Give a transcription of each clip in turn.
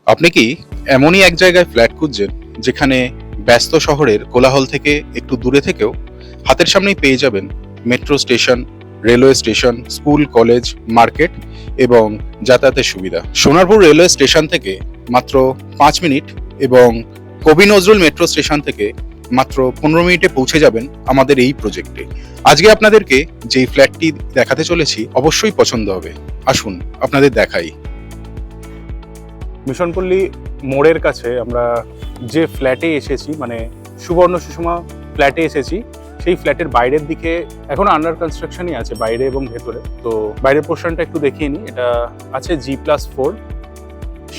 আপনি কি এমনই এক জায়গায় ফ্ল্যাট খুঁজছেন যেখানে ব্যস্ত শহরের কোলাহল থেকে একটু দূরে থেকেও হাতের সামনেই পেয়ে যাবেন metro station, railway station, school, college, market এবং যাতায়াতের সুবিধা? সোনারপুর রেলওয়ে স্টেশন থেকে মাত্র 5 মিনিট এবং কবি নজরুল মেট্রো স্টেশন থেকে মাত্র 15 মিনিটে পৌঁছে যাবেন আমাদের এই প্রজেক্টে। আজকে আপনাদেরকে যেই ফ্ল্যাটটি দেখাতে চলেছি অবশ্যই পছন্দ হবে। আসুন আপনাদের দেখাই। মিশনপল্লী মোড়ের কাছে আমরা যে ফ্ল্যাটে এসেছি, মানে সুবর্ণ সুষমা ফ্ল্যাটে এসেছি, সেই ফ্ল্যাটের বাইরের দিকে এখনো আন্ডার কনস্ট্রাকশনই আছে, বাইরে এবং ভেতরে। তো বাইরের পোর্শনটা একটু দেখিয়ে নিই। এটা আছে G+4,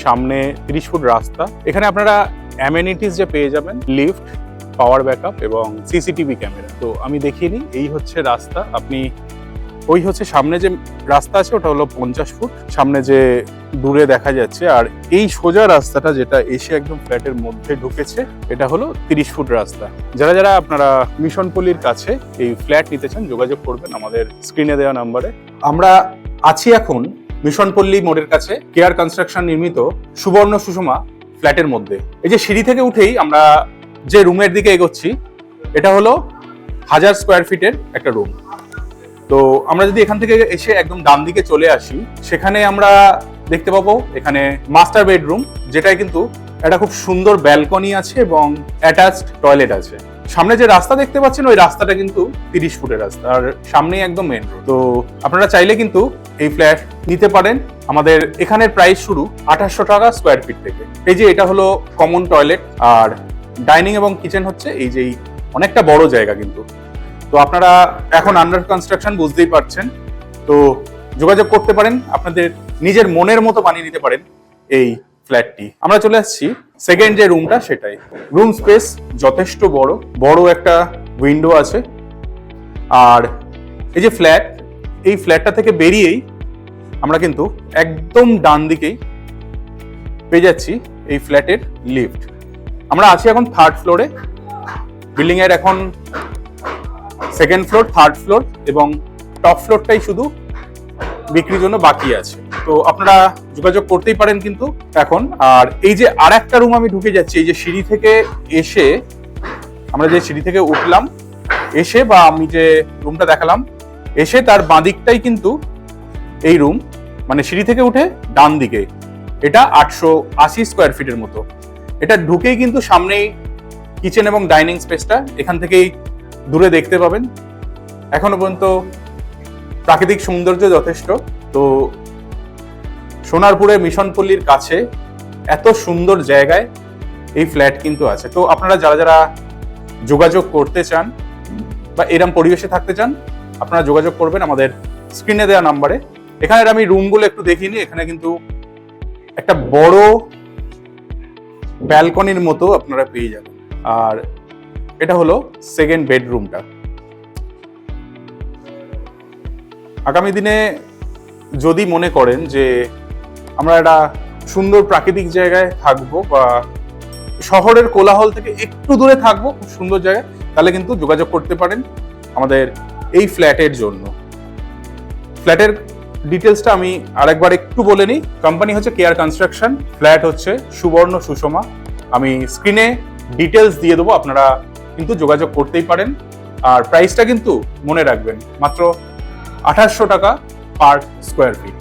সামনে 30 ফুট রাস্তা। এখানে আপনারা অ্যামেনিটিস যে পেয়ে যাবেন, লিফট, পাওয়ার ব্যাকআপ এবং সিসিটিভি ক্যামেরা। তো আমি দেখিয়ে নিই। এই হচ্ছে রাস্তা। আপনি ওই হচ্ছে সামনে যে রাস্তা আছে ওটা হলো 50 ফুট, সামনে যে দূরে দেখা যাচ্ছে। আর এই সোজা রাস্তাটা যেটা এসে একদম ফ্ল্যাটের মধ্যে ঢুকেছে, এটা হলো 30 ফুট রাস্তা। যারা যারা আপনারা মিশনপল্লীর কাছে এই ফ্ল্যাট নিতে চান যোগাযোগ করবেন আমাদের স্ক্রিনে দেওয়া নাম্বারে। আমরা আছি এখন মিশনপল্লী মোড়ের কাছে কেয়ার কনস্ট্রাকশন নির্মিত সুবর্ণ সুষমা ফ্ল্যাটের মধ্যে। এই যে সিঁড়ি থেকে উঠেই আমরা যে রুমের দিকে এগোচ্ছি, এটা হলো 1000 স্কোয়ার ফিটের একটা রুম। তো আমরা যদি এখান থেকে এসে একদম ডান দিকে চলে আসি, সেখানে আমরা দেখতে পাবো এখানে মাস্টার বেডরুম, যেটায় কিন্তু একটা খুব সুন্দর ব্যালকনি আছে এবং অ্যাটাচড টয়লেট আছে। সামনে যে রাস্তা দেখতে পাচ্ছেন ওই রাস্তাটা কিন্তু 30 ফুটের রাস্তা, আর সামনেই একদম মেন রোড। তো আপনারা চাইলে কিন্তু এই ফ্ল্যাট নিতে পারেন। আমাদের এখানের প্রাইস শুরু 2800 টাকা স্কোয়ার ফিট থেকে। এই যে এটা হলো কমন টয়লেট, আর ডাইনিং এবং কিচেন হচ্ছে এই যে অনেকটা বড় জায়গা কিন্তু। তো আপনারা এখন আন্ডার কনস্ট্রাকশন বুঝতেই পারছেন। তো যোগাযোগ করতে পারেন, আপনাদের নিজের মনের মতো বানিয়ে নিতে পারেন এই ফ্ল্যাটটি। আমরা চলে আসছি সেকেন্ড যে রুমটা, সেটাই। রুম স্পেস যথেষ্ট বড়, বড় একটা উইন্ডো আছে। আর এই যে ফ্ল্যাট, এই ফ্ল্যাটটা থেকে বেরিয়েই আমরা কিন্তু একদম ডান দিকেই পেয়ে যাচ্ছি এই ফ্ল্যাটের লিফট। আমরা আছি এখন 3rd ফ্লোরে। বিল্ডিং এর এখন 2nd ফ্লোর, 3rd ফ্লোর এবং টপ ফ্লোরটাই শুধু বিক্রির জন্য বাকি আছে। তো আপনারা যোগাযোগ করতেই পারেন কিন্তু এখন। আর এই যে আর একটা রুম আমি ঢুকে যাচ্ছি, এই যে সিঁড়ি থেকে এসে, আমরা যে সিঁড়ি থেকে উঠলাম এসে, বা আমি যে রুমটা দেখালাম এসে, তার বাঁদিকটাই কিন্তু এই রুম, মানে সিঁড়ি থেকে উঠে ডান দিকে। এটা 880 স্কোয়ার ফিটের মতো। এটা ঢুকেই কিন্তু সামনেই কিচেন এবং ডাইনিং স্পেসটা এখান থেকেই দূরে দেখতে পাবেন। এখনো পর্যন্ত প্রাকৃতিক সৌন্দর্য যথেষ্ট। তো সোনারপুরে মিশনপল্লীর কাছে এত সুন্দর জায়গায় এই ফ্ল্যাট কিন্তু আছে। তো আপনারা যারা যারা যোগাযোগ করতে চান বা এরম পরিবেশে থাকতে চান, আপনারা যোগাযোগ করবেন আমাদের স্ক্রিনে দেওয়া নাম্বারে। এখানে আমি রুমগুলো একটু দেখিয়ে নিই। এখানে কিন্তু একটা বড় ব্যালকনির মতো আপনারা পেয়ে যাবেন। আর এটা হলো সেকেন্ড বেডরুমটা। আগামী দিনে যদি মনে করেন যে আমরা একটা সুন্দর প্রাকৃতিক জায়গায় থাকবো বা শহরের কোলাহল থেকে একটু দূরে থাকবো, খুব সুন্দর জায়গায়, তাহলে কিন্তু যোগাযোগ করতে পারেন আমাদের এই ফ্ল্যাটের জন্য। ফ্ল্যাটের ডিটেলসটা আমি আরেকবার একটু বলে নিই। কোম্পানি হচ্ছে কেয়ার কনস্ট্রাকশন, ফ্ল্যাট হচ্ছে সুবর্ণ সুষমা। আমি স্ক্রিনে ডিটেলস দিয়ে দেবো, আপনারা কিন্তু যোগাযোগ করতেই পারেন। আর প্রাইসটা কিন্তু মনে রাখবেন, মাত্র 2800 টাকা পার স্কোয়ার ফিট।